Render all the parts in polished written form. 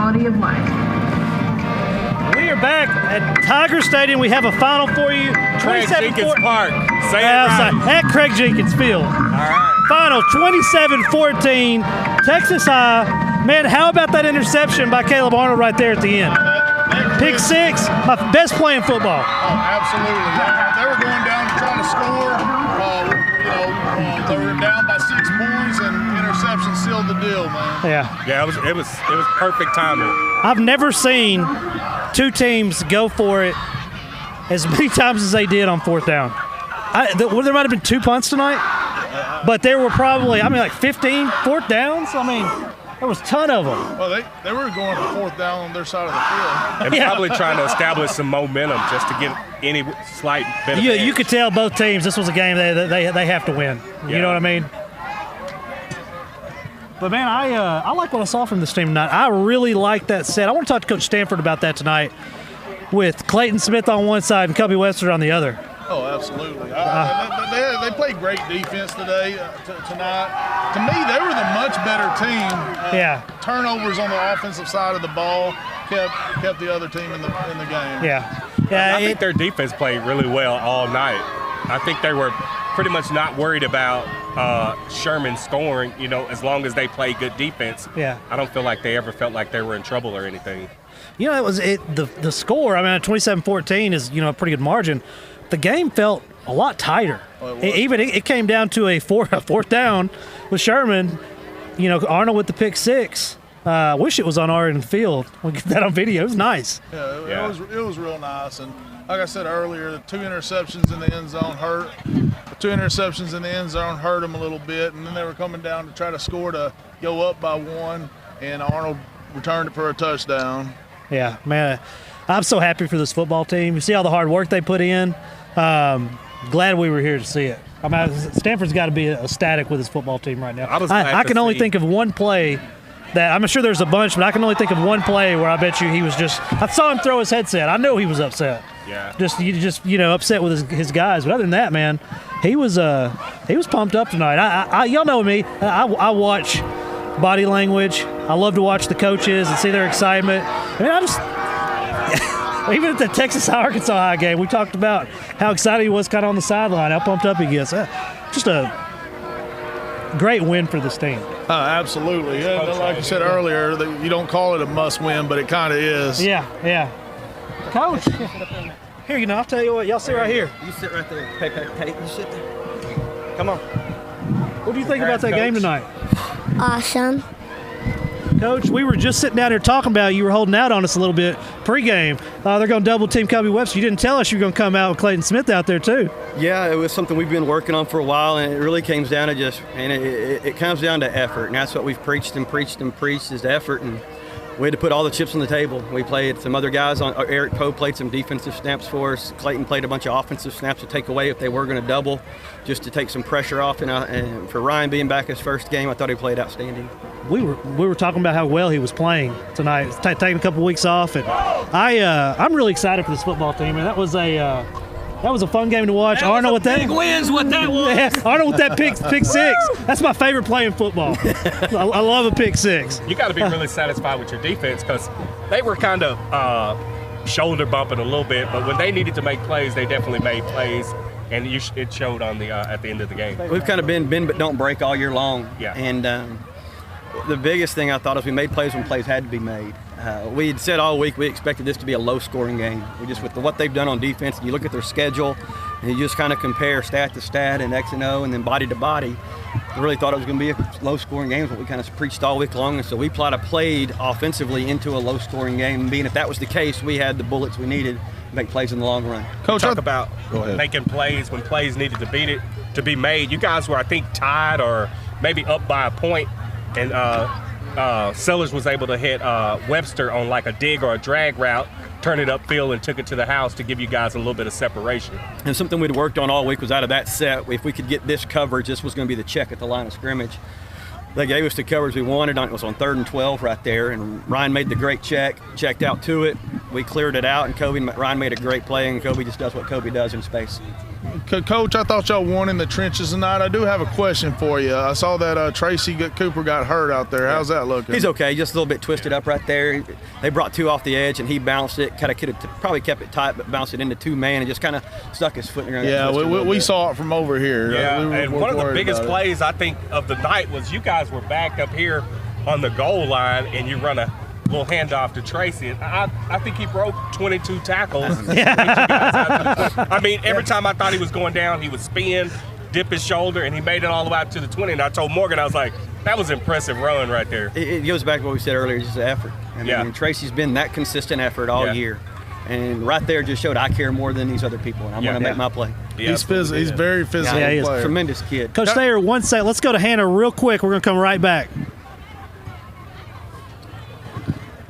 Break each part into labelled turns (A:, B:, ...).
A: quality of life.
B: We are back at Tiger Stadium. We have a final for you.
C: Craig Jenkins Park. Say it right.
B: At Craig Jenkins Field.
C: All right.
B: Final 27-14, Texas High. Man, how about that interception by Caleb Arnold right there at the end? Pick six, my best play in football.
D: Oh, absolutely. They were going down to try to score. They were down by 6 points, and interception sealed the deal, man.
B: Yeah,
C: it was perfect timing.
B: I've never seen two teams go for it as many times as they did on fourth down. There might have been 2 punts tonight, but there were probably, like 15 fourth downs. There was a ton of them.
D: Well, they were going for fourth down on their side of the field.
C: And probably trying to establish some momentum just to get any slight bit of edge.
B: You could tell both teams this was a game they have to win. You know what I mean? But, man, I like what I saw from this team tonight. I really like that set. I want to talk to Coach Stanford about that tonight with Clayton Smith on one side and Cubby Webster on the other.
D: Oh, absolutely. They played great defense tonight. To me, they were the much better team. Turnovers on the offensive side of the ball kept the other team in the game.
C: I think their defense played really well all night. I think they were pretty much not worried about Sherman scoring, as long as they played good defense. I don't feel like they ever felt like they were in trouble or anything.
B: It was the score. 27-14 is a pretty good margin. The game felt a lot tighter. It came down to a fourth down with Sherman. Arnold with the pick six. I wish it was on our end field. We'll get that on video. It was nice.
D: It was real nice. And like I said earlier, the 2 interceptions in the end zone hurt. The 2 interceptions in the end zone hurt them a little bit, and then they were coming down to try to score to go up by 1, and Arnold returned it for a touchdown.
B: Yeah, man, I'm so happy for this football team. You see all the hard work they put in. Glad we were here to see it. Stanford's got to be ecstatic with his football team right now. I can only think of one play that I'm sure there's a bunch, but I can only think of one play where I bet you he was I saw him throw his headset. I know he was upset.
C: Yeah.
B: Just upset with his guys. But other than that, man, he was pumped up tonight. Y'all know me. I watch body language. I love to watch the coaches and see their excitement. Even at the Texas-Arkansas High game, we talked about how excited he was kind of on the sideline, how pumped up he gets. Just a great win for this team.
D: Absolutely. Like you said earlier, you don't call it a must-win, but it kind of is.
B: Yeah. Coach, here, I'll tell you what. Y'all sit right here.
E: You sit right there. Hey, you sit there. Come on.
B: What do you think about that game tonight?
F: Awesome.
B: Coach, we were just sitting down here talking about you were holding out on us a little bit pregame. They're going to double team Cubby Webster. You didn't tell us you were going to come out with Clayton Smith out there too.
E: Yeah, it was something we've been working on for a while, and it really comes down to it comes down to effort, and that's what we've preached is effort, and we had to put all the chips on the table. We played some other guys on. Eric Poe played some defensive snaps for us. Clayton played a bunch of offensive snaps to take away if they were going to double, just to take some pressure off. And for Ryan being back his first game, I thought he played outstanding.
B: We were talking about how well he was playing tonight, taking a couple weeks off, and I'm really excited for this football team. And that was a fun game to watch. Arnold with that
E: big wins, what that was.
B: Yeah, Arnold with that pick six. That's my favorite play in football. I love a pick six.
C: You got to be really satisfied with your defense because they were kind of shoulder bumping a little bit, but when they needed to make plays, they definitely made plays, and it showed on at the end of the game.
E: We've kind of been but don't break all year long.
C: Yeah.
E: And the biggest thing I thought is we made plays when plays had to be made. We had said all week we expected this to be a low-scoring game. We just, with what they've done on defense, and you look at their schedule, and you just kind of compare stat to stat and X and O and then body to body, I really thought it was going to be a low-scoring game, is what we kind of preached all week long. And so we played offensively into a low-scoring game. And being if that was the case, we had the bullets we needed to make plays in the long run.
C: Coach, talk about making plays when plays needed to be made. You guys were, I think, tied or maybe up by a point, and Sellers was able to hit Webster on like a dig or a drag route, turn it upfield and took it to the house to give you guys a little bit of separation. And
E: something we'd worked on all week was out of that set, if we could get this coverage, this was going to be the check at the line of scrimmage. They gave us the coverage we wanted. It was on 3rd and 12 right there, and Ryan made the great checked out to it. We cleared it out, and Ryan made a great play, and Kobe just does what Kobe does in space.
D: Coach, I thought y'all won in the trenches tonight. I do have a question for you. I saw that Tracy Cooper got hurt out there. How's that looking?
E: He's okay, just a little bit twisted up right there. They brought 2 off the edge, and he bounced it. Kind of could have probably kept it tight, but bounced it into 2-man and just kind of stuck his foot in the ground.
D: Yeah, we saw it from over here.
C: Yeah, and one of the biggest plays I think of the night was you guys were back up here on the goal line, and you run a little handoff to Tracy. And I think he broke 22 tackles. I mean, every time I thought he was going down, he would spin, dip his shoulder, and he made it all the way out to the 20. And I told Morgan, I was like, that was an impressive run right there.
E: It goes back to what we said earlier, just the effort. And Tracy's been that consistent effort all year. And right there just showed I care more than these other people, and I'm going to make my play.
D: Yeah, he's very physical.
E: Yeah, he's a tremendous kid.
B: Coach Thayer, 1 second. Let's go to Hannah real quick. We're going to come right back.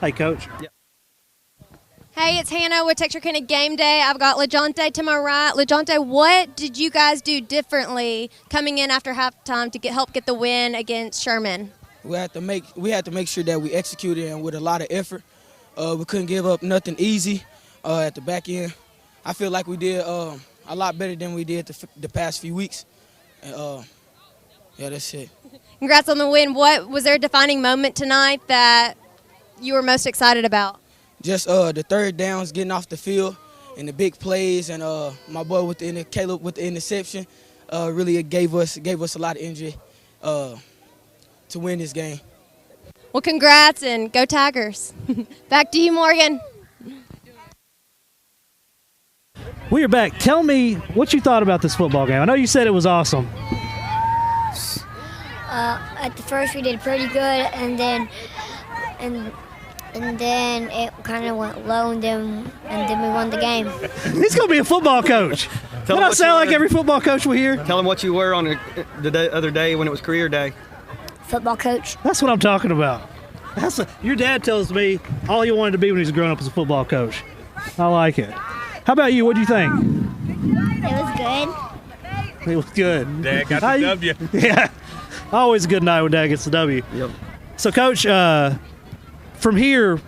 B: Hey, Coach.
E: Yep.
A: Hey, it's Hannah with Texarkana Game Day. I've got LaJonte to my right. LaJonte, what did you guys do differently coming in after halftime to help get the win against Sherman?
F: We had to make sure that we executed and with a lot of effort. We couldn't give up nothing easy at the back end. I feel like we did a lot better than we did the past few weeks. And, yeah, that's it.
A: Congrats on the win. What was there a defining moment tonight that you were most excited about?
F: Just the third downs, getting off the field, and the big plays, and my boy Caleb with the interception really gave us a lot of energy to win this game.
A: Well, congrats and go Tigers. Back to you, Morgan.
B: We are back. Tell me what you thought about this football game. I know you said it was awesome.
G: At the first we did pretty good, and then it kind of went low, and then we won the game.
B: He's going to be a football coach. Doesn't that sound like every football coach we hear?
E: Tell him what you were on the other day when it was career day.
G: Football coach.
B: That's what I'm talking about. Your dad tells me all he wanted to be when he was growing up was a football coach. I like it. How about you? What do you think?
G: It was good.
B: It was good.
C: Dad got the W.
B: Yeah. Always a good night when Dad gets the W.
E: Yep.
B: So, Coach, from here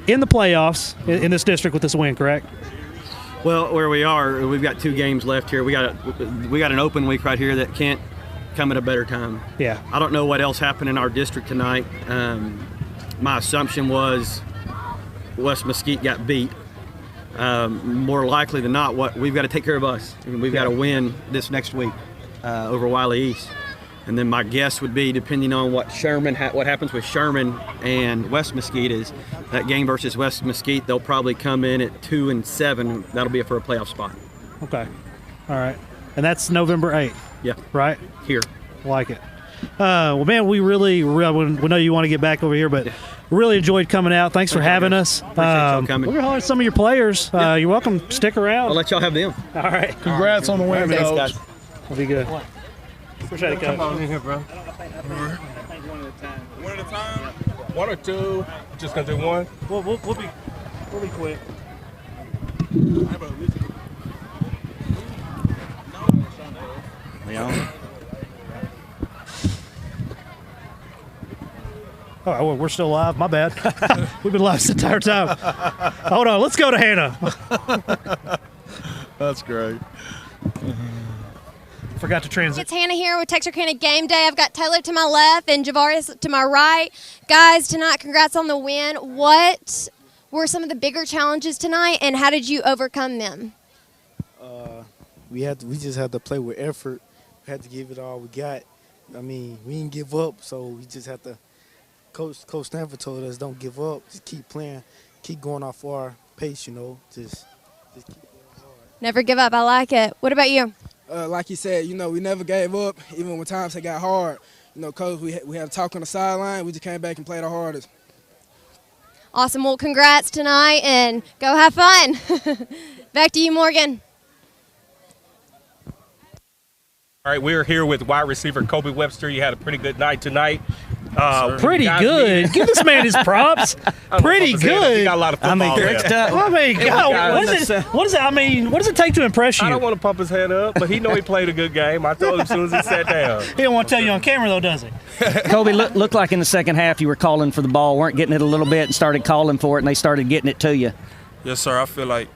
B: in the playoffs in this district with this win, correct?
E: Well, where we are, we've got 2 games left here. We got an open week right here that can't come at a better time.
B: Yeah.
E: I don't know what else happened in our district tonight. My assumption was West Mesquite got beat. More likely than not, we've got to take care of us. We've got to win this next week over Wiley East. And then my guess would be, depending on what happens with Sherman and West Mesquite, is that game versus West Mesquite, they'll probably come in at 2-7. That'll be for a playoff spot.
B: Okay. All right. And that's November 8th.
E: Yeah.
B: Right?
E: Here.
B: Like it. Well, man, we know you want to get back over here, but really enjoyed coming out. Thanks for having us.
E: Appreciate y'all coming.
B: We're going to holler at some of your players. You're welcome. Stick around.
E: I'll let y'all have them.
B: All right.
D: Congrats on the win,
E: Thanks,
D: Coach.
E: guys.
B: We'll be good. Appreciate it, Coach.
C: Come on in here, bro. One at a time? 1 or 2? Just going to do 1?
B: We'll be quick. Oh, well, we're still live. My bad. We've been live this entire time. Hold on. Let's go to Hannah.
D: That's great.
B: Forgot to transit.
A: It's Hannah here with Texarkana Game Day. I've got Taylor to my left and Javaris to my right. Guys, tonight, congrats on the win. What were some of the bigger challenges tonight, and how did you overcome them?
H: We just had to play with effort. We had to give it all we got. I mean, we didn't give up, so we just had to. Coach Stanford told us, don't give up. Just keep playing, keep going off our pace. Just keep going hard.
A: Never give up. I like it. What about you?
F: Like you said, we never gave up, even when times it got hard. Coach, we had a talk on the sideline. We just came back and played our hardest.
A: Awesome. Well, congrats tonight, and go have fun. Back to you, Morgan.
C: All right, we're here with wide receiver Kobe Webster. You had a pretty good night tonight.
B: Pretty good. Give this man his props. Pretty good.
C: He got a lot of football.
B: What is it? I mean, what does it take to impress you?
C: I don't want to pump his head up, but he know he played a good game. I told him as soon as he sat down.
B: He don't want to tell you on camera, though, does he?
I: Kobe, looked like in the second half you were calling for the ball, weren't getting it a little bit, and started calling for it, and they started getting it to you.
J: Yes, sir. I feel like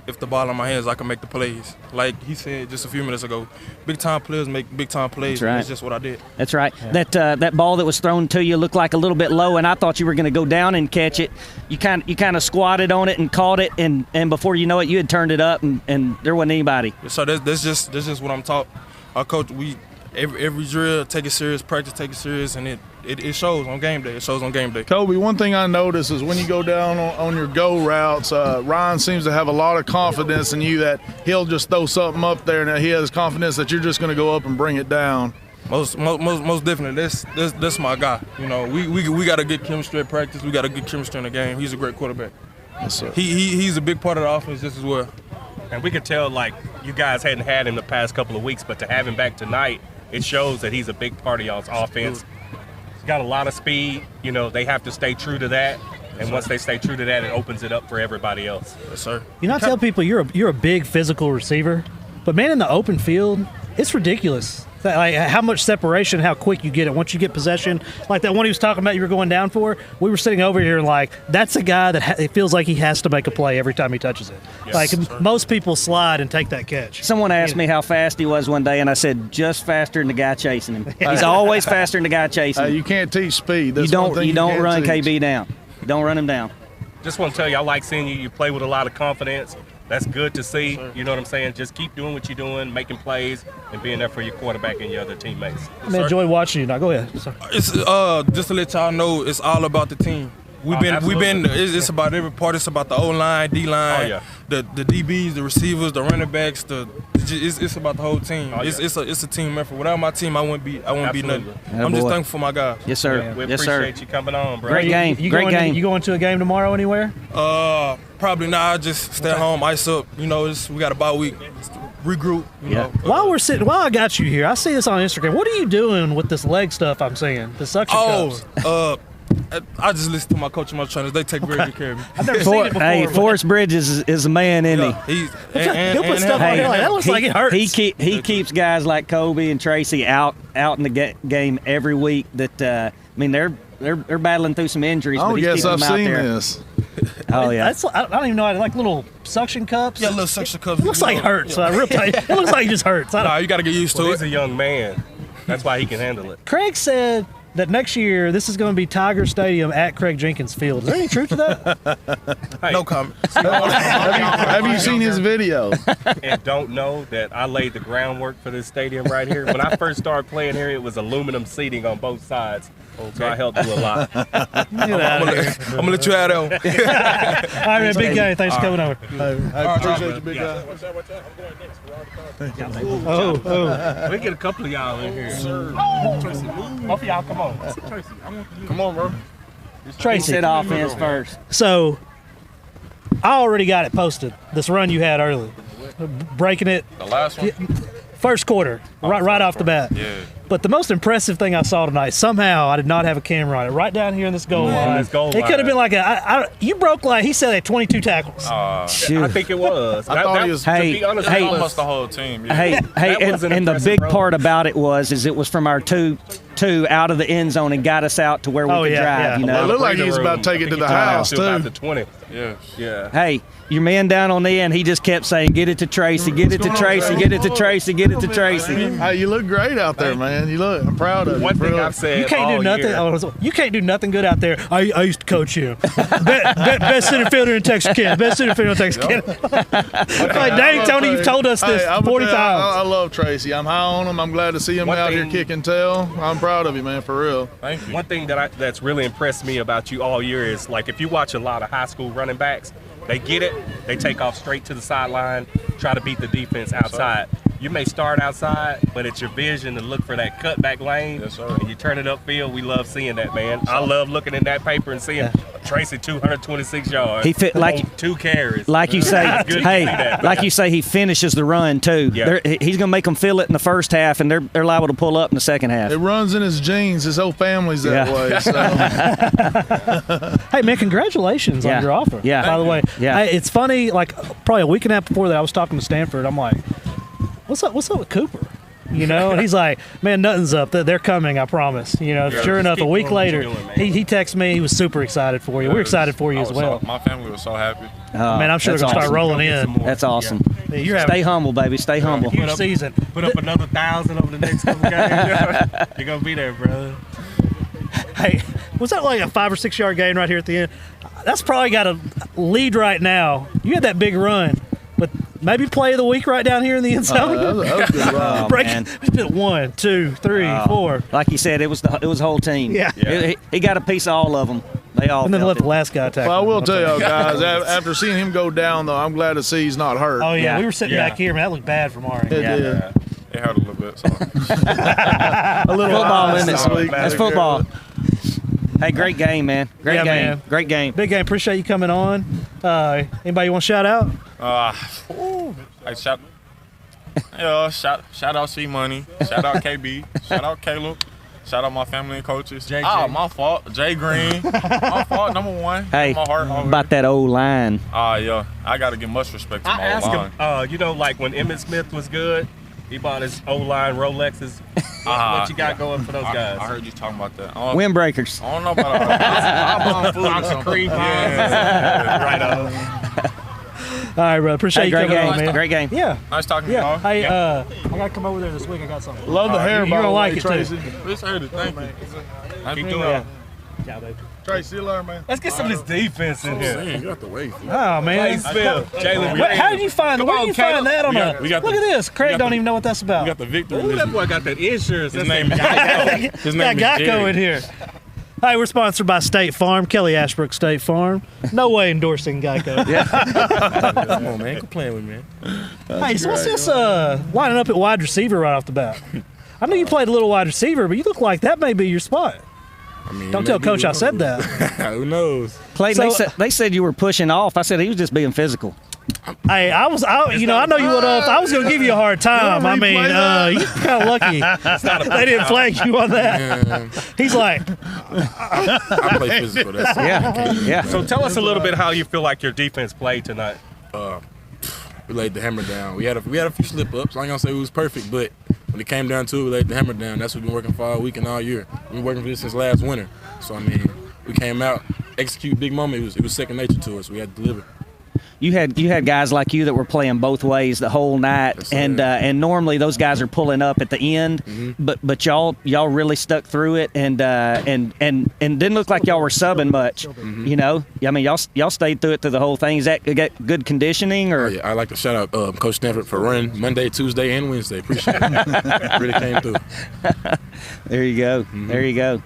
J: if the ball in my hands, I can make the plays. Like he said just a few minutes ago, big-time players make big-time plays.
I: That's right.
J: That's just what I did.
I: That's right. Yeah. That ball that was thrown to you looked like a little bit low, and I thought you were going to go down and catch it. You kind of squatted on it and caught it, and before you know it, you had turned it up, and there wasn't anybody.
J: So that's just what I'm taught. Our coach, we every drill, take it serious, practice, take it serious, and it shows on game day. It shows on game day.
D: Kobe, one thing I notice is when you go down on your go routes, Ryan seems to have a lot of confidence in you that he'll just throw something up there and that he has confidence that you're just going to go up and bring it down.
J: Most definitely. That's my guy. You know, we got a good chemistry at practice. We got a good chemistry in the game. He's a great quarterback.
D: Yes, sir.
J: He's a big part of the offense just as well.
C: And we could tell, like, you guys hadn't had him the past couple of weeks, but to have him back tonight, it shows that he's a big part of y'all's offense. He's got a lot of speed. You know, they have to stay true to that. And once they stay true to that, it opens it up for everybody else.
J: Yes, sir.
B: You know, I tell people you're a big physical receiver, but man, in the open field, it's ridiculous. Like how much separation, how quick you get it once you get possession. Like that one he was talking about, you were going down for. We were sitting over here and like that's a guy that it feels like he has to make a play every time he touches it. Yes, like most people slide and take that catch.
I: Someone asked me how fast he was one day, and I said just faster than the guy chasing him. He's always faster than the guy chasing him.
D: You can't teach speed. That's
I: you don't run KB down. You don't run him down.
C: Just want to tell you, I like seeing you. You play with a lot of confidence. That's good to see. You know what I'm saying? Just keep doing what you're doing, making plays, and being there for your quarterback and your other teammates.
B: I enjoy watching you. Now go ahead.
J: Sorry. It's just to let y'all know, it's all about the team. We've been. It's about every part. It's about the O-line, D-line, the DBs, the receivers, the running backs. It's about the whole team. It's a team effort. Without my team, I wouldn't be nothing. I'm just thankful for my guys.
I: Yes, sir.
C: Yeah, we appreciate you coming on, bro.
I: Great game. Great game.
B: You going to a game tomorrow anywhere?
J: Probably not. I just stay home, ice up. You know, we got a bye week. Regroup. You know.
B: While I got you here, I see this on Instagram. What are you doing with this leg stuff? I'm seeing the suction cups.
J: I just listen to my coach and my trainers. They take very good care of me.
B: I've never seen it before.
I: Hey, Forrest Bridges is a man, isn't he?
B: He'll put stuff on here like that looks like it hurts.
I: He keeps guys like Kobe and Tracy out in the game every week. That they're battling through some injuries.
D: Oh,
I: but he's
D: yes, I've
I: them out
D: seen
I: there.
D: this.
I: Oh yeah.
B: I don't even know. Like little suction cups.
J: Yeah, little suction cups.
B: It looks like it hurts.
J: Yeah.
B: It looks like it just hurts.
J: Nah, you got to get used to it.
C: He's a young man. That's why he can handle it.
B: Craig said that next year this is going to be Tiger Stadium at Craig Jenkins Field. Is there any truth to that?
C: Hey,
J: no comment.
D: Have you seen his video?
C: And don't know that I laid the groundwork for this stadium right here. When I first started playing here, it was aluminum seating on both sides. So I helped you a lot.
J: I'm gonna let you have that one.
B: All right, man, big guy. Thanks for coming over.
D: I appreciate you, big guy.
C: Oh. We get a couple of y'all in here. Tracy, both of y'all, come on. Tracy,
J: come on, bro.
B: Tracy
I: said offense first.
B: So I already got it posted. This run you had early, breaking it.
J: The last one.
B: First quarter, right off the bat.
J: Yeah.
B: But the most impressive thing I saw tonight, somehow I did not have a camera on it. Right down here in this goal line. It could have been like you broke like he said 22 tackles.
C: I think it was.
J: I thought he was.
C: To be honest,
J: almost the whole team. Yeah.
I: And the big part about it was it was from our two out of the end zone and got us out to where we could drive.
B: Yeah.
I: You know,
D: It looked like he was about to take it to the house too.
C: About the 20.
J: Yeah.
I: Hey, your man down on the end, he just kept saying, "Get it to Tracy, get it to Tracy, get it to Tracy, get it to Tracy."
D: Hey, you look great out there, man. I'm proud of you.
C: One thing I've said
B: you can't do nothing. You can't do nothing good out there. I used to coach him. Best center fielder in Texarkana. Best center fielder in Texarkana. Like, dang, Tony, you've told us this 40 times.
D: I love Tracy. I'm high on him. I'm glad to see him out here kicking tail. I'm proud of you, man, for real.
J: Thank you.
C: One thing that's really impressed me about you all year is, like, if you watch a lot of high school running backs, they get it, they take off straight to the sideline, try to beat the defense outside. You may start outside, but it's your vision to look for that cutback lane.
J: Yes, sir.
C: And you turn it upfield. We love seeing that, man. I love looking in that paper and seeing Tracy 226 yards.
I: He fit like
C: 2 carries.
I: Like you say, like you say, he finishes the run too.
C: Yeah.
I: He's going to make them feel it in the first half, and they're liable to pull up in the second half.
D: It runs in his genes. His whole family's that way. So.
B: Hey, man, congratulations on your offer.
I: Yeah.
B: By the way, it's funny. Like probably a week and a half before that, I was talking to Stanford. I'm like, "What's up with Cooper?" You know, and he's like, man, nothing's up. They're coming, I promise. You know, sure enough, a week later, he texted me. He was super excited for you. We're excited for you as well.
J: My family was so happy.
B: Man, I'm sure they're going to start rolling in.
I: That's awesome.
B: Yeah.
I: Stay humble, baby. Stay humble.
B: Huge season.
C: Put up another 1,000 over the next couple games. You're going to be there, brother.
B: Hey, was that like a 5 or 6 yard gain right here at the end? That's probably got a lead right now. You had that big run, but maybe play of the week right down here in the end zone.
H: That was a good run.
B: Break 1, 2, 3, 4.
I: Like you said, it was the whole team.
B: Yeah.
I: He got a piece of all of them. They all.
B: And then let the last guy tackle.
D: Well, I will tell y'all guys, after seeing him go down, though, I'm glad to see he's not hurt.
B: Oh, yeah. We were sitting back here, man. That looked bad from our end.
J: It hurt a little bit. So.
B: A little
I: football, isn't it? That's football. Hey, great game, man. Great game. Man. Great game.
B: Big game. Appreciate you coming on. Anybody you want to shout out?
J: Shout out C Money. Shout out KB. Shout out Caleb. Shout out my family and coaches. My fault. Jay Green. My fault. Number one.
I: Hey,
J: my heart
I: about that old line.
J: Yeah. I got to give much respect to my old line.
C: Him, you know, like when Emmitt Smith was good, he bought his O-line Rolexes. What you got going for those guys?
J: I heard you talking about that.
I: Windbreakers.
J: I don't know about all that. I bought food or something.
C: Cream pies. Right on.
B: All right, bro. Appreciate you coming on, man.
I: Great game.
B: Yeah.
J: Nice talking to y'all.
B: Hey, I got to come over there this week. I got something.
D: Love the hair,
B: You're
D: by
B: going to
D: the
B: like
D: way,
B: it,
D: Tracy.
B: too.
J: Appreciate it. Thank you.
C: Keep doing it.
B: Ciao, baby.
D: Tracy, see you later, man.
C: Let's get some of this defense in here.
J: You got to wait.
B: Oh, man.
C: Jalen,
B: how did you find where did you find that on a?
J: we got
B: Look at this. Craig don't even know what that's about.
J: We got the victory.
C: Ooh, that boy got that insurance.
J: His name is Geico. His name is
B: Geico
J: Jerry.
B: in here. Hey, we're sponsored by State Farm, Kelly Ashbrook State Farm. No way endorsing Geico.
J: Come on, man. Quit playing with me, man.
B: Hey, so what's this lining up at wide receiver right off the bat? I know you played a little wide receiver, but you look like that may be your spot.
J: I mean,
B: Don't tell Coach I said that.
J: Who knows?
I: Clayton, they said you were pushing off. I said he was just being physical.
B: Hey, I know you would have. I was going to give you a hard time. I mean, you're kind of lucky. They didn't flag you on that.
J: Man,
B: He's like,
J: I play physical. That's
I: Yeah.
C: So tell us a little bit how you feel like your defense played tonight.
J: we laid the hammer down. We had a few slip ups. I ain't gonna say it was perfect, but when it came down to it, we laid the hammer down. That's what we've been working for all week and all year. We've been working for this since last winter. So I mean, we came out, execute big moment. It was second nature to us. We had to deliver.
I: You had guys like you that were playing both ways the whole night,
J: Yes,
I: and normally those guys are pulling up at the end, but y'all really stuck through it, and didn't look like y'all were subbing much. You know, I mean y'all stayed through it through the whole thing. Is that good conditioning or?
J: Oh, yeah, I'd like to shout out Coach Stanford for running Monday, Tuesday, and Wednesday. Appreciate it. Really came through.
I: There you go. There you go.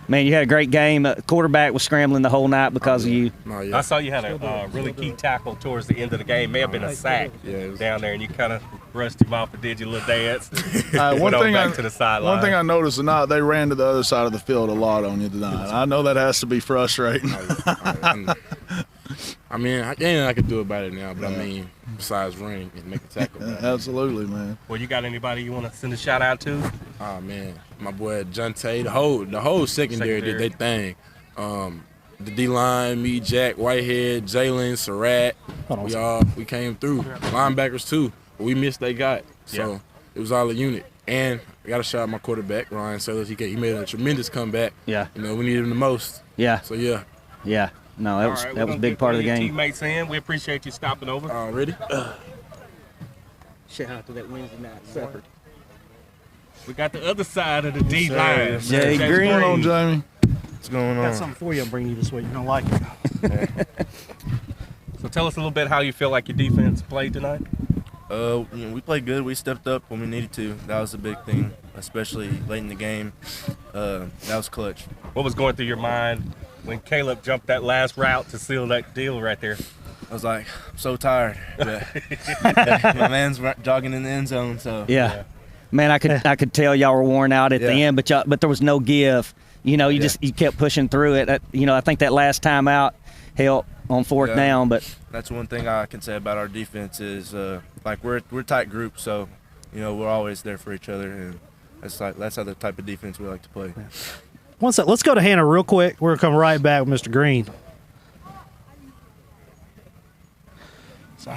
I: Man, you had a great game. Quarterback was scrambling the whole night because of you.
J: Oh, yeah.
C: I saw you had a really key tackle towards the end of the game. May have been a sack down there, and you kind of brushed him off and did your little dance.
D: One thing
C: to the sideline.
D: One thing I noticed tonight, they ran to the other side of the field a lot on you tonight. I know that has to be frustrating.
J: I mean, I could do about it now, but I mean, besides running and make a tackle.
D: Absolutely, man.
C: Well, you got anybody you want to send a shout out to?
J: Oh man, my boy Jonte, the whole secondary did their thing. The D line, me, Jack, Whitehead, Jalen, Surratt, we came through. Linebackers too, but we missed they got. So it was all a unit. And I got to shout out my quarterback, Ryan Sellers. He made a tremendous comeback.
I: Yeah.
J: You know, we needed him the most.
I: Yeah.
J: So yeah.
I: Yeah. No, that was a big part of the game.
C: Teammates in. We appreciate you stopping over.
J: Ready?
I: Shout out to that Wednesday night supper.
C: We got the other side of the D line.
I: Jay Green.
D: What's going on, Jamie?
J: What's going on?
B: got something for you. I'm bringing you this week. You're gonna like it.
C: So tell us a little bit how you feel like your defense played tonight.
K: We played good. We stepped up when we needed to. That was a big thing, especially late in the game. That was clutch.
C: What was going through your mind when Caleb jumped that last route to seal that deal right there?
K: I was like, I'm so tired. But my man's jogging in the end zone, so
I: yeah. Man, I could tell y'all were worn out at the end, but there was no give. You know, you kept pushing through it. I think that last time out helped on fourth down, but
K: that's one thing I can say about our defense is like we're a tight group, so we're always there for each other, and that's how the type of defense we like to play.
B: One sec, let's go to Hannah real quick. We're gonna come right back with Mr. Green. So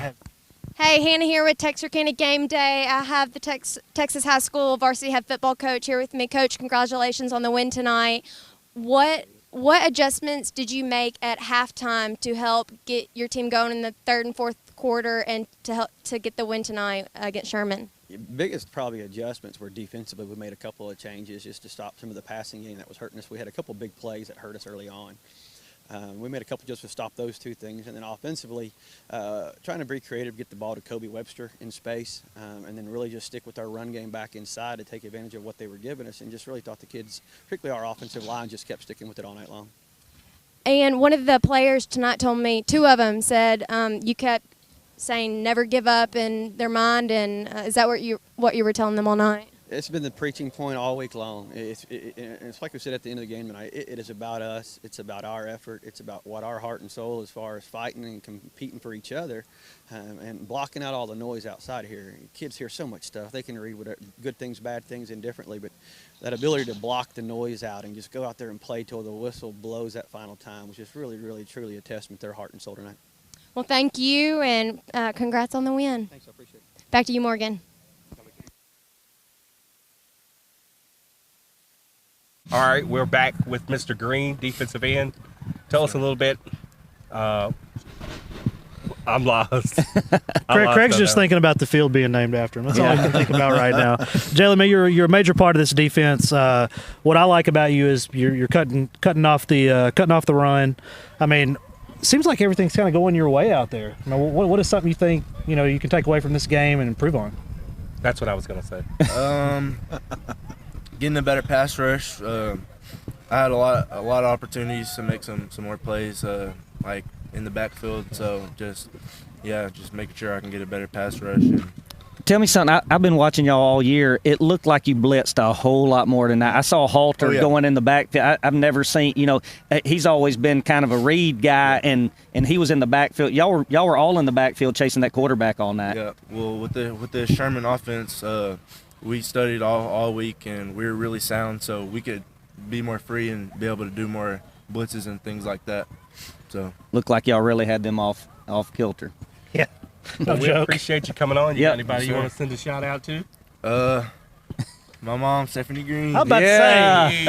A: Hey, Hannah here with Texarkana Game Day. I have the Texas High School varsity head football coach here with me. Coach, congratulations on the win tonight. What adjustments did you make at halftime to help get your team going in the third and fourth quarter and to help to get the win tonight against Sherman?
E: The biggest probably adjustments were defensively. We made a couple of changes just to stop some of the passing game that was hurting us. We had a couple big plays that hurt us early on. We made a couple just to stop those two things, and then offensively, trying to be creative, get the ball to Kobe Webster in space, and then really just stick with our run game back inside to take advantage of what they were giving us, and just really thought the kids, particularly our offensive line, just kept sticking with it all night long.
A: And one of the players tonight told me, two of them said you kept saying never give up in their mind, and is that what you were telling them all night?
E: It's been the preaching point all week long. It's like we said at the end of the game tonight, it is about us. It's about our effort. It's about what our heart and soul as far as fighting and competing for each other and blocking out all the noise outside here. Kids hear so much stuff. They can read good things, bad things indifferently, but that ability to block the noise out and just go out there and play till the whistle blows that final time was just really, really, truly a testament to their heart and soul tonight.
A: Well, thank you, and congrats on the win.
E: Thanks, I appreciate it.
A: Back to you, Morgan.
C: All right, we're back with Mr. Green, defensive end. Tell us a little bit. I'm lost.
B: Craig's just thinking about the field being named after him. That's all he can think about right now. Jalen, you're a major part of this defense. What I like about you is you're cutting off the run. I mean, it seems like everything's kind of going your way out there. I mean, what is something you think you can take away from this game and improve on?
C: That's what I was gonna say.
K: Getting a better pass rush. I had a lot of opportunities to make some more plays, like in the backfield. So just making sure I can get a better pass rush. And
I: tell me something. I've been watching y'all all year. It looked like you blitzed a whole lot more than that. I saw Halter going in the backfield. I've never seen. He's always been kind of a read guy, and he was in the backfield. Y'all were all in the backfield chasing that quarterback all night.
K: Yeah. Well, with the Sherman offense. We studied all week, and we were really sound, so we could be more free and be able to do more blitzes and things like that. So
I: looked like y'all really had them off kilter.
B: Yeah,
C: no we joke. Appreciate you coming on. You got anybody you want to send a shout out to?
K: My mom, Stephanie Green.
B: I'm about to say.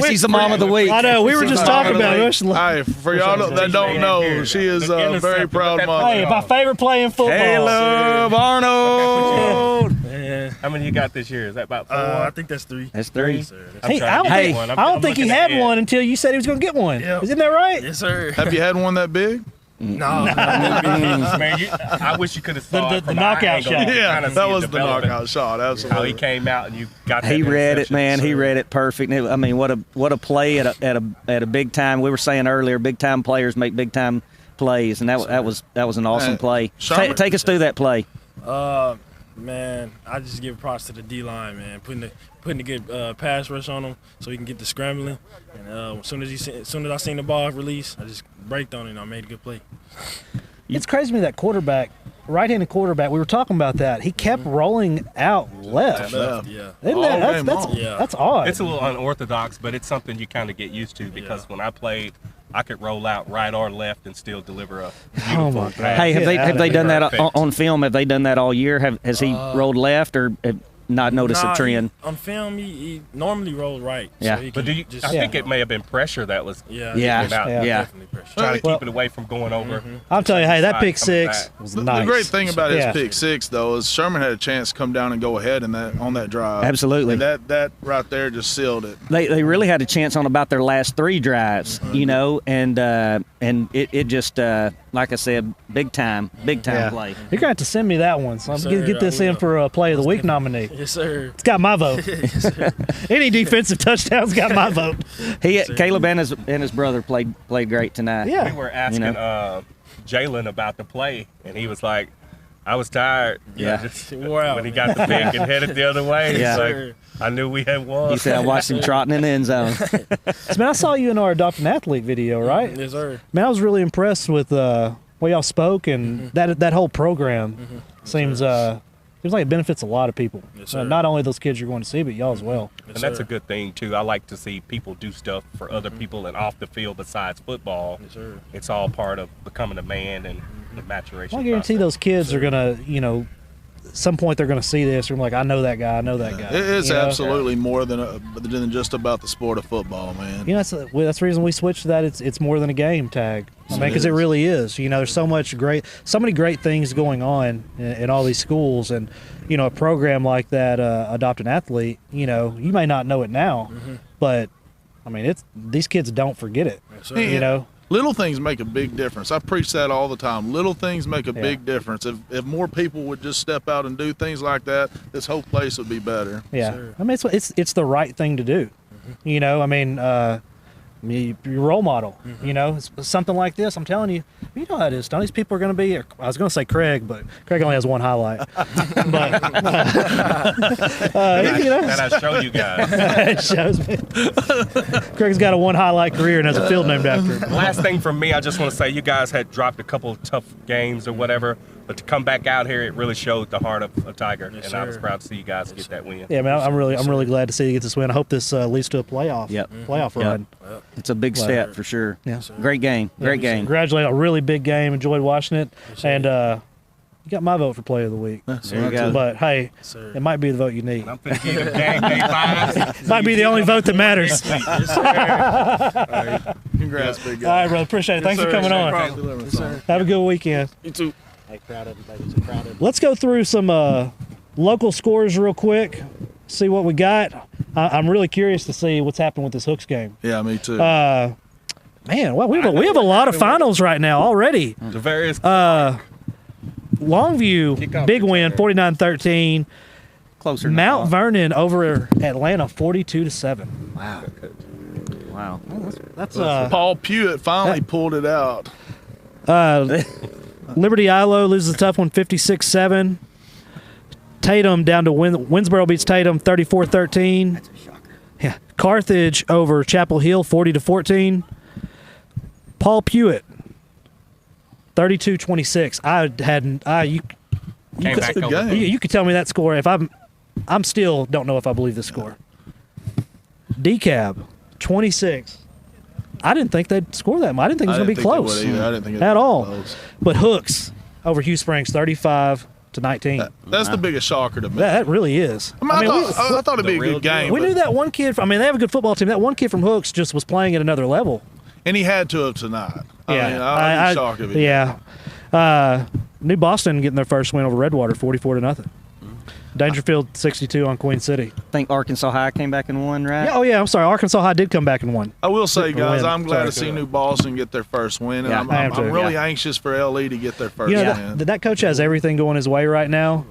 I: She's the mom of the week.
B: I know. We were just talking about it.
D: Hey, for y'all that don't know, she is a very proud mother.
B: Hey, my favorite play in football.
K: Caleb Arnold.
C: How many you got this year? Is that about 4?
J: I think that's 3.
I: That's 3.
B: I don't think he had one until you said he was going to get one. Yep. Isn't that right?
J: Yes, sir.
D: Have you had one that big?
J: No.
C: Man, I wish you could have saw
B: the knockout shot.
D: Yeah, that was the knockout shot. Absolutely.
C: How he came out and you got that.
I: He read it, man. He read it perfect. I mean, what a play at a big time. We were saying earlier, big time players make big time plays, and that was an awesome play. Take us through that play.
J: Man, I just give props to the D-line, man, putting a good pass rush on him so he can get the scrambling. And as soon as I seen the ball release, I just braked on it and I made a good play.
B: It's crazy to me that quarterback, right-handed quarterback. We were talking about that. He kept rolling out left.
J: Yeah.
B: That's odd.
C: It's a little unorthodox, but it's something you kind of get used to because when I played, I could roll out right or left and still deliver a beautiful pass.
I: Hey, have they done that on film? Have they done that all year? Has he rolled left or not noticed a trend?
J: On film, he normally rolled right.
I: Yeah.
J: So
C: But I think it may have been pressure that was
J: definitely pressure.
C: trying to keep it away from going over.
B: I'll tell you, hey, that pick six was nice.
D: The great thing about his pick six, though, is Sherman had a chance to come down and go ahead on that drive.
I: Absolutely.
D: And that right there just sealed it.
I: They really had a chance on about their last 3 drives, and it just like I said, big time play.
B: You're going to have to send me that one, so I'm going to get this in for a Play of the Week nominee.
J: Yes, sir.
B: It's got my vote. Any defensive touchdown's got my vote.
I: Caleb and his brother played great tonight.
C: Yeah. We were asking Jalen about the play, and he was like, I was tired.
J: Just wore out.
C: When he got the pick and headed the other way.
I: Yeah.
C: Like, I knew we had won.
I: He said, I watched him trotting in the end zone.
B: Man, I saw you in our Adopt an Athlete video, right?
J: Yes, sir.
B: Man, I was really impressed with the way y'all spoke, and that whole program seems like it benefits a lot of people.
J: Yes, sir.
B: Not only those kids you're going to see, but y'all as well.
C: And that's a good thing, too. I like to see people do stuff for other people and off the field besides football.
J: Yes, sir.
C: It's all part of becoming a man and the maturation.
B: I guarantee
C: process.
B: those kids are gonna, some point they're gonna see this. And like, I know that guy. I know that guy.
D: It's absolutely more than just about the sport of football, man.
B: That's the reason we switched to that. It's more than a game tag. I mean, because it really is. There's so many great things going on in all these schools, and a program like that, Adopt an Athlete. You may not know it now, but I mean, these kids don't forget it.
D: Little things make a big difference. I preach that all the time. Little things make a big difference. If more people would just step out and do things like that, this whole place would be better.
B: Yeah, sure. I mean, it's the right thing to do. I mean, your role model. It's something like this. I'm telling you, you know how it is. These people are going to be. I was going to say Craig, but Craig only has one highlight. But
C: that I show you guys.
B: It shows me. Craig's got a one highlight career and has a field named after him.
C: Last thing from me, I just want to say you guys had dropped a couple of tough games or whatever, but to come back out here, it really showed the heart of a Tiger, and I was proud to see you guys get that win.
B: Yeah, man, I'm really glad to see you get this win. I hope this leads to a playoff run.
I: Yep. It's a big step for sure. Yeah, great game, great game.
B: Congratulations, a really big game. Enjoyed watching it, and you got my vote for Player of the Week.
I: There you go.
B: But hey, it might be the vote you need.
C: I'm thinking of game day vibes.
B: Might be the only vote that matters.
D: Congrats, big guy.
B: All right, brother. Appreciate it. Thanks for coming on. Have a good weekend.
D: You too.
L: Hey, crowded. It's crowded.
B: Let's go through some local scores real quick. See what we got. I'm really curious to see what's happening with this Hooks game.
D: Yeah, me too.
B: Man, well, we have a lot of finals right now already.
C: The various
B: Longview, big win, 49-13.
I: Closer.
B: Mount Vernon over Atlanta, 42-7.
I: Wow.
B: That's
D: Paul Pewitt finally pulled it out.
B: Liberty Ilo loses a tough one, 56-7. Tatum down to Winsboro beats Tatum, 34-13.
I: That's a shocker.
B: Yeah. Carthage over Chapel Hill, 40-14. Paul Pewitt, 32-26. You could tell me that score. If I'm still don't know if I believe this score. DeKalb, 26. I didn't think they'd score that much. I didn't think it was going to be close
D: I didn't think it
B: at all.
D: Close.
B: But Hooks over Hugh Springs, 35-19.
D: That's the biggest shocker to me.
B: That really is.
D: I thought it'd be a good game.
B: We knew that one kid. They have a good football team. That one kid from Hooks just was playing at another level.
D: And he had to have tonight.
B: Yeah,
D: I'd be shocked if he
B: did. New Boston getting their first win over Redwater, 44-0. Dangerfield 62 on Queen City.
I: I think Arkansas High came back and won, right?
B: Yeah, I'm sorry. Arkansas High did come back and won.
D: I will say, guys, I'm glad to see New Boston get their first win, and I'm really anxious for LE to get their first win.
B: That coach has everything going his way right now,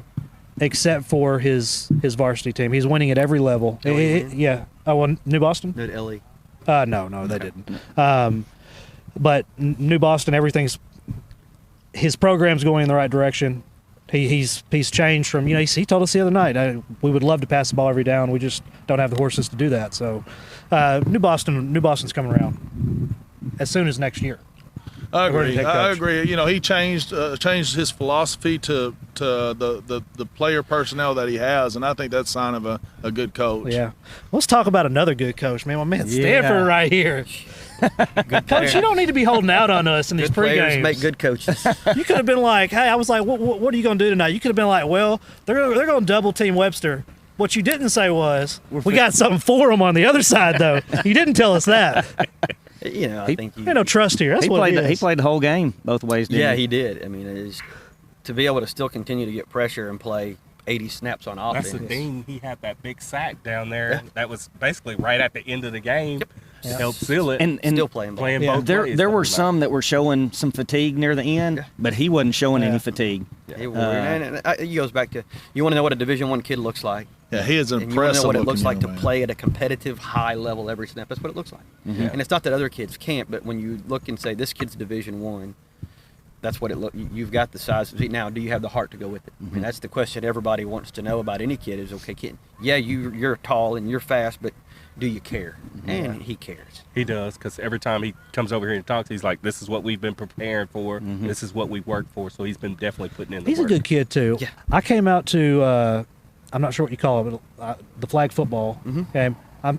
B: except for his varsity team. He's winning at every level. Yeah. Oh, well, New Boston?
E: Did LE?
B: No, they didn't. But New Boston, his program's going in the right direction. He's changed from, he told us the other night, we would love to pass the ball every down. We just don't have the horses to do that. So New Boston's coming around as soon as next year.
D: I agree. He changed his philosophy to the player personnel that he has, and I think that's a sign of a good coach.
B: Yeah. Let's talk about another good coach, man. My man Stanford right here. Coach, you don't need to be holding out on us in these pre-games.
E: Players make good coaches.
B: You could have been like, hey, I was like, what are you going to do tonight? You could have been like, well, they're going to double team Webster. What you didn't say was, we got something for them on the other side, though. You didn't tell us that.
E: I think
B: there's no trust here. That's
I: he
B: what
I: played.
B: it is.
I: He played the whole game both ways. Didn't he?
E: He did. I mean, to be able to still continue to get pressure and play 80 snaps on offense.
C: That's the thing. He had that big sack down there. That was basically right at the end of the game.
E: Yep.
C: Helped seal it.
E: And still playing
C: both ways.
I: There were some that were showing some fatigue near the end, but he wasn't showing any fatigue.
E: And it goes back to, you want to know what a Division I kid looks like.
D: Yeah, he is impressive.
E: And you want to know what it looks like to play at a competitive high level every snap. That's what it looks like.
D: Mm-hmm.
E: And it's not that other kids can't, but when you look and say, this kid's Division I, that's what it looks. You've got the size. Now, do you have the heart to go with it? I mean, that's the question everybody wants to know about any kid is, okay, kid, you're tall and you're fast, but do you care? And he cares.
C: He does, because every time he comes over here and talks, he's like, this is what we've been preparing for. This is what we've worked for. So he's been definitely putting in the
B: He's
C: work.
B: a good kid, too.
E: Yeah.
B: I came out to, I'm not sure what you call it, but the flag football game.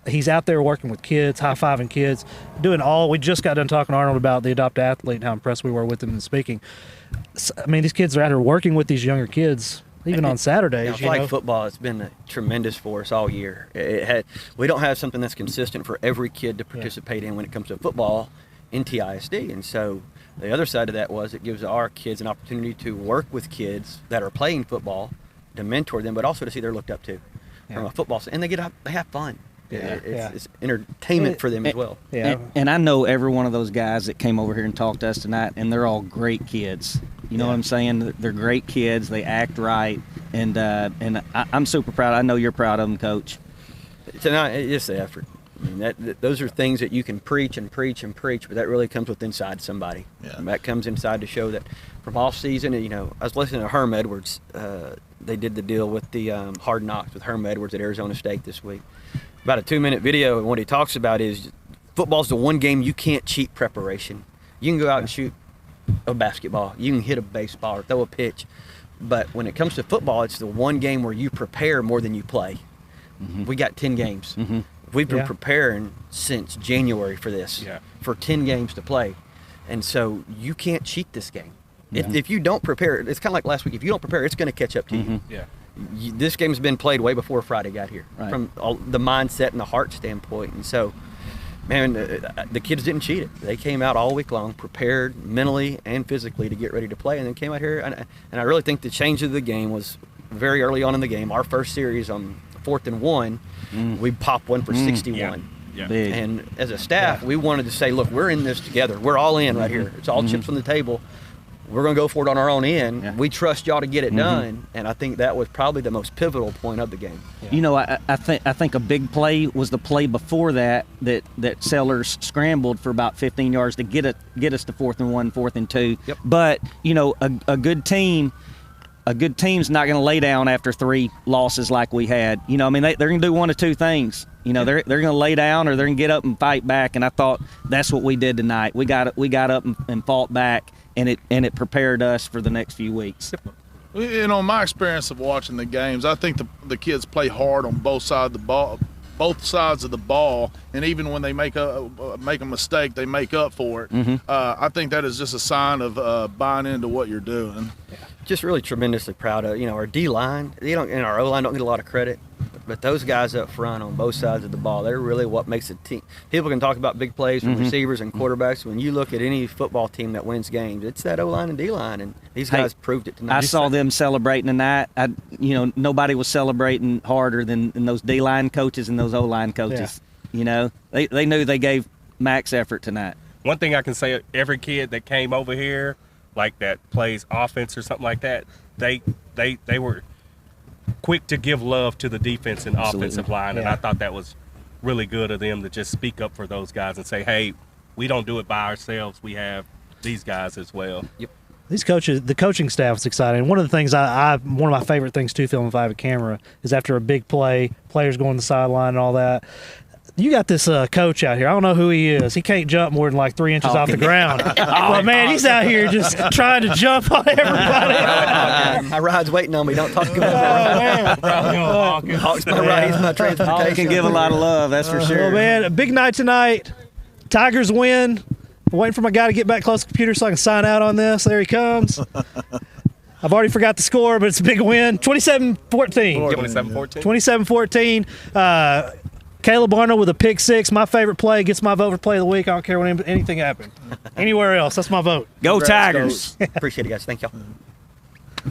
B: He's out there working with kids, high-fiving kids, doing all. We just got done talking to Arnold about the Adopt Athlete and how impressed we were with him in speaking. I mean, these kids are out here working with these younger kids, even on Saturdays.
E: Flag football has been tremendous for us all year. We don't have something that's consistent for every kid to participate in when it comes to football in TISD. And so the other side of that was it gives our kids an opportunity to work with kids that are playing football, to mentor them, but also to see they're looked up to from a football side. And they have fun. It's entertainment for them as well.
I: And I know every one of those guys that came over here and talked to us tonight, and they're all great kids. You know what I'm saying? They're great kids. They act right, and I'm super proud. I know you're proud of them, Coach.
E: Tonight, it's the effort. I mean, those are things that you can preach and preach and preach, but that really comes with inside somebody. And that comes inside to show that from off season. I was listening to Herm Edwards. They did the deal with the Hard Knocks with Herm Edwards at Arizona State this week. About a 2-minute video, and what he talks about is football's the one game you can't cheat preparation. You can go out and shoot a basketball, you can hit a baseball or throw a pitch, but when it comes to football, it's the one game where you prepare more than you play. We got 10 games. We've been preparing since January for this, for 10 games to play, and so you can't cheat this game. If you don't prepare, it's kind of like last week. If you don't prepare, it's going to catch up to you. This game's been played way before Friday got here, from the mindset and the heart standpoint. And so, man, the kids didn't cheat it. They came out all week long, prepared mentally and physically to get ready to play, and then came out here. And I really think the change of the game was very early on in the game. Our first series on 4th and 1, we popped one for 61. And as a staff, we wanted to say, look, we're in this together. We're all in right here. It's all chips on the table. We're going to go for it on our own end. We trust y'all to get it done, and I think that was probably the most pivotal point of the game.
I: I think a big play was the play before that Sellers scrambled for about 15 yards to get us to 4th and 1, 4th and 2. But a good team's not going to lay down after 3 losses like we had. They're going to do one of two things. They're going to lay down or they're going to get up and fight back. And I thought that's what we did tonight. We got up and fought back. And it prepared us for the next few weeks.
D: My experience of watching the games, I think the kids play hard on both sides of the ball, and even when they make a mistake, they make up for it. I think that is just a sign of buying into what you're doing.
E: Just really tremendously proud of our D line. And our O line don't get a lot of credit, but those guys up front on both sides of the ball, they're really what makes a team. People can talk about big plays from receivers and quarterbacks. When you look at any football team that wins games, it's that O line and D line, and these guys proved it tonight.
I: I saw them celebrating tonight. Nobody was celebrating harder than those D line coaches and those O line coaches. They knew they gave max effort tonight.
C: One thing I can say, every kid that came over here, like that plays offense or something like that, they were quick to give love to the defense and offensive line, and I thought that was really good of them to just speak up for those guys and say, hey, we don't do it by ourselves. We have these guys as well.
B: These coaches, the coaching staff is exciting. One of the things one of my favorite things too, filming if I have a camera, is after a big play, players going to the sideline and all that. You got this coach out here. I don't know who he is. He can't jump more than like 3 inches off the ground. But man, he's out here just trying to jump on everybody.
E: My ride's waiting on me. Don't talk about
I: it.
E: Hawk's my ride. He's my transportation.
I: Hawk can give a lot of love, that's for sure.
B: Oh man, a big night tonight. Tigers win. I'm waiting for my guy to get back close to the computer so I can sign out on this. There he comes. I've already forgot the score, but it's a big win. 27-14. 27-14. Caleb Arnold with a pick 6, my favorite play, gets my vote for play of the week. I don't care when anything happened. Anywhere else, that's my vote.
I: Go Tigers.
E: Appreciate it, guys. Thank y'all.